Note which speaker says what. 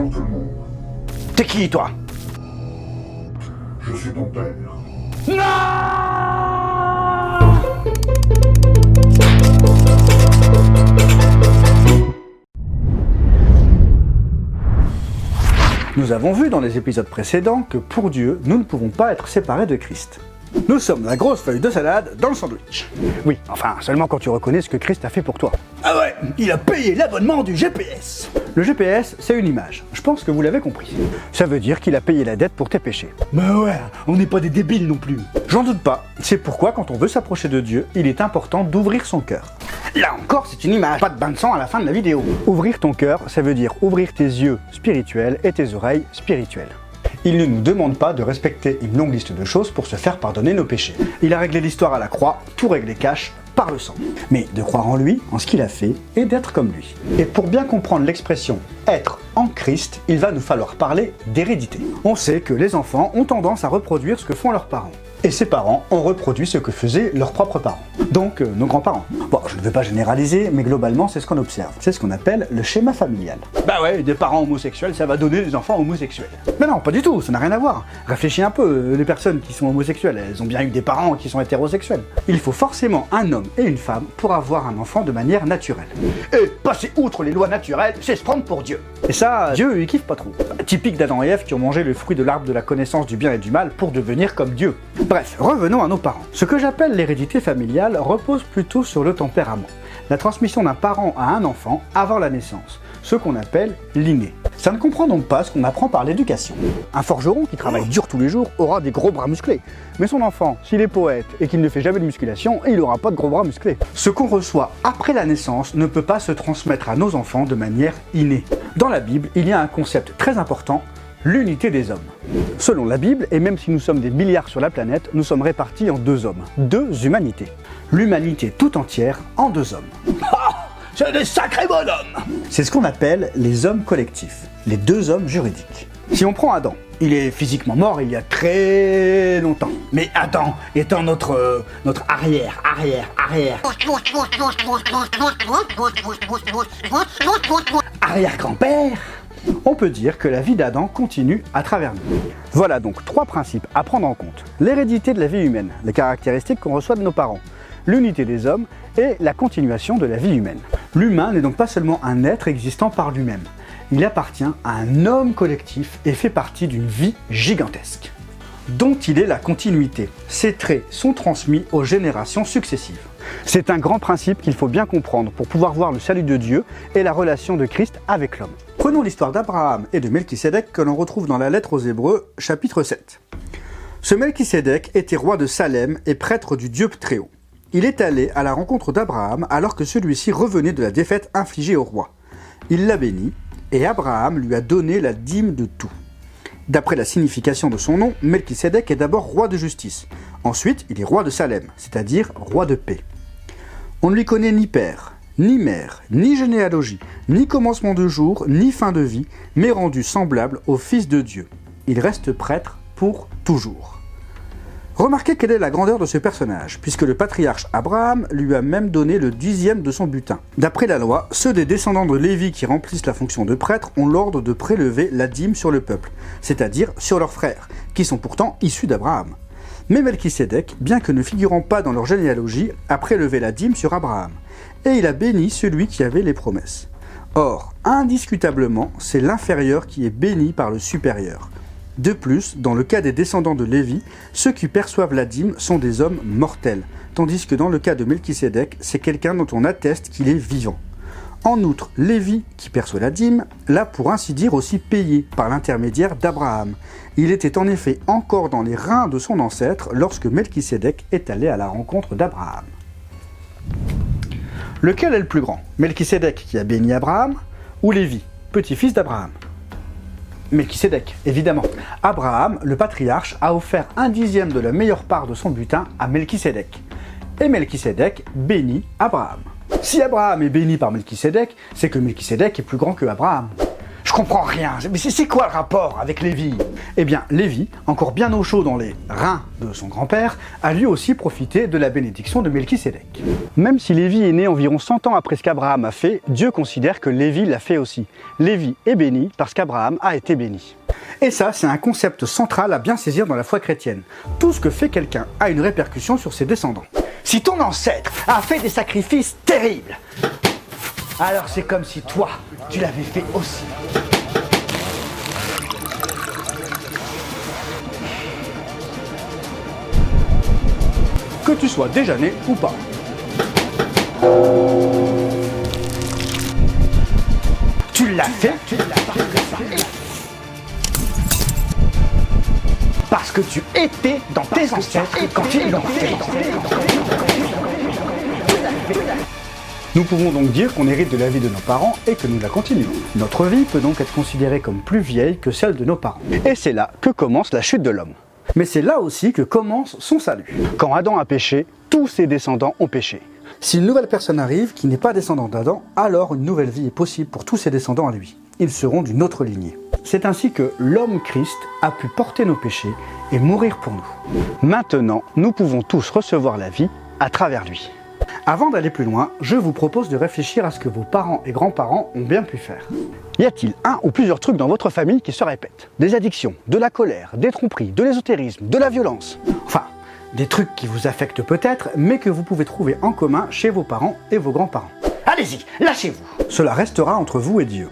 Speaker 1: Certainement.
Speaker 2: T'es qui, toi?
Speaker 1: Je suis ton père.
Speaker 2: Non! Nous avons vu dans les épisodes précédents que pour Dieu, nous ne pouvons pas être séparés de Christ. Nous sommes la grosse feuille de salade dans le sandwich. Oui, enfin, seulement quand tu reconnais ce que Christ a fait pour toi. Ah ouais, il a payé l'abonnement du GPS. Le GPS, c'est une image. Je pense que vous l'avez compris. Ça veut dire qu'il a payé la dette pour tes péchés. Bah ouais, on n'est pas des débiles non plus. J'en doute pas. C'est pourquoi, quand on veut s'approcher de Dieu, il est important d'ouvrir son cœur. Là encore, c'est une image, pas de bain de sang à la fin de la vidéo. Ouvrir ton cœur, ça veut dire ouvrir tes yeux spirituels et tes oreilles spirituelles. Il ne nous demande pas de respecter une longue liste de choses pour se faire pardonner nos péchés. Il a réglé l'histoire à la croix, tout réglé cash, par le sang. Mais de croire en lui, en ce qu'il a fait, et d'être comme lui. Et pour bien comprendre l'expression « être en Christ », il va nous falloir parler d'hérédité. On sait que les enfants ont tendance à reproduire ce que font leurs parents. Et ces parents ont reproduit ce que faisaient leurs propres parents. Donc nos grands-parents. Bon, je ne veux pas généraliser, mais globalement c'est ce qu'on observe. C'est ce qu'on appelle le schéma familial. Bah ouais, des parents homosexuels, ça va donner des enfants homosexuels. Mais non, pas du tout, ça n'a rien à voir. Réfléchis un peu, les personnes qui sont homosexuelles, elles ont bien eu des parents qui sont hétérosexuels. Il faut forcément un homme et une femme pour avoir un enfant de manière naturelle. Et passer outre les lois naturelles, c'est se prendre pour Dieu. Et ça, Dieu, il kiffe pas trop. Typique d'Adam et Ève qui ont mangé le fruit de l'arbre de la connaissance du bien et du mal pour devenir comme Dieu. Bref, revenons à nos parents. Ce que j'appelle l'hérédité familiale repose plutôt sur le tempérament. La transmission d'un parent à un enfant avant la naissance. Ce qu'on appelle l'inné. Ça ne comprend donc pas ce qu'on apprend par l'éducation. Un forgeron qui travaille dur tous les jours aura des gros bras musclés. Mais son enfant, s'il est poète et qu'il ne fait jamais de musculation, il n'aura pas de gros bras musclés. Ce qu'on reçoit après la naissance ne peut pas se transmettre à nos enfants de manière innée. Dans la Bible, il y a un concept très important, l'unité des hommes. Selon la Bible, et même si nous sommes des milliards sur la planète, nous sommes répartis en deux hommes, deux humanités. L'humanité tout entière en deux hommes. Ah, c'est des sacrés bonhommes! C'est ce qu'on appelle les hommes collectifs, les deux hommes juridiques. Si on prend Adam, il est physiquement mort il y a très longtemps. Mais Adam étant notre arrière-grand-père, on peut dire que la vie d'Adam continue à travers nous. Voilà donc trois principes à prendre en compte. L'hérédité de la vie humaine, les caractéristiques qu'on reçoit de nos parents, l'unité des hommes et la continuation de la vie humaine. L'humain n'est donc pas seulement un être existant par lui-même. Il appartient à un homme collectif et fait partie d'une vie gigantesque, dont il est la continuité. Ses traits sont transmis aux générations successives. C'est un grand principe qu'il faut bien comprendre pour pouvoir voir le salut de Dieu et la relation de Christ avec l'homme. Prenons l'histoire d'Abraham et de Melchisédek que l'on retrouve dans la lettre aux Hébreux, chapitre 7. Ce Melchisédek était roi de Salem et prêtre du Dieu très haut. Il est allé à la rencontre d'Abraham alors que celui-ci revenait de la défaite infligée au roi. Il l'a béni, et Abraham lui a donné la dîme de tout. D'après la signification de son nom, Melchisédek est d'abord roi de justice. Ensuite, il est roi de Salem, c'est-à-dire roi de paix. On ne lui connaît ni père, ni mère, ni généalogie, ni commencement de jour, ni fin de vie, mais rendu semblable au Fils de Dieu. Il reste prêtre pour toujours. Remarquez quelle est la grandeur de ce personnage, puisque le patriarche Abraham lui a même donné le 10e de son butin. D'après la loi, ceux des descendants de Lévi qui remplissent la fonction de prêtre ont l'ordre de prélever la dîme sur le peuple, c'est-à-dire sur leurs frères, qui sont pourtant issus d'Abraham. Mais Melchisédek, bien que ne figurant pas dans leur généalogie, a prélevé la dîme sur Abraham, et il a béni celui qui avait les promesses. Or, indiscutablement, c'est l'inférieur qui est béni par le supérieur. De plus, dans le cas des descendants de Lévi, ceux qui perçoivent la dîme sont des hommes mortels, tandis que dans le cas de Melchisédek, c'est quelqu'un dont on atteste qu'il est vivant. En outre, Lévi, qui perçoit la dîme, l'a pour ainsi dire aussi payé par l'intermédiaire d'Abraham. Il était en effet encore dans les reins de son ancêtre lorsque Melchisédek est allé à la rencontre d'Abraham. Lequel est le plus grand? Melchisédek qui a béni Abraham ou Lévi, petit-fils d'Abraham? Melchisédek, évidemment. Abraham, le patriarche, a offert un dixième de la meilleure part de son butin à Melchisédek. Et Melchisédek bénit Abraham. Si Abraham est béni par Melchisédek, c'est que Melchisédek est plus grand que Abraham. Je comprends rien, mais c'est quoi le rapport avec Lévi? Eh bien, Lévi, encore bien au chaud dans les reins de son grand-père, a lui aussi profité de la bénédiction de Melchisédek. Même si Lévi est né environ 100 ans après ce qu'Abraham a fait, Dieu considère que Lévi l'a fait aussi. Lévi est béni parce qu'Abraham a été béni. Et ça, c'est un concept central à bien saisir dans la foi chrétienne. Tout ce que fait quelqu'un a une répercussion sur ses descendants. Si ton ancêtre a fait des sacrifices terribles, alors c'est comme si toi, tu l'avais fait aussi. Que tu sois déjà né ou pas. Tu l'as fait, parce que tu étais dans tes ancêtres quand ils l'ont fait. Nous pouvons donc dire qu'on hérite de la vie de nos parents et que nous la continuons. Notre vie peut donc être considérée comme plus vieille que celle de nos parents. Et c'est là que commence la chute de l'homme. Mais c'est là aussi que commence son salut. Quand Adam a péché, tous ses descendants ont péché. Si une nouvelle personne arrive qui n'est pas descendant d'Adam, alors une nouvelle vie est possible pour tous ses descendants à lui. Ils seront d'une autre lignée. C'est ainsi que l'homme Christ a pu porter nos péchés et mourir pour nous. Maintenant, nous pouvons tous recevoir la vie à travers lui. Avant d'aller plus loin, je vous propose de réfléchir à ce que vos parents et grands-parents ont bien pu faire. Y a-t-il un ou plusieurs trucs dans votre famille qui se répètent? Des addictions, de la colère, des tromperies, de l'ésotérisme, de la violence. Enfin, des trucs qui vous affectent peut-être, mais que vous pouvez trouver en commun chez vos parents et vos grands-parents. Allez-y, lâchez-vous. Cela restera entre vous et Dieu.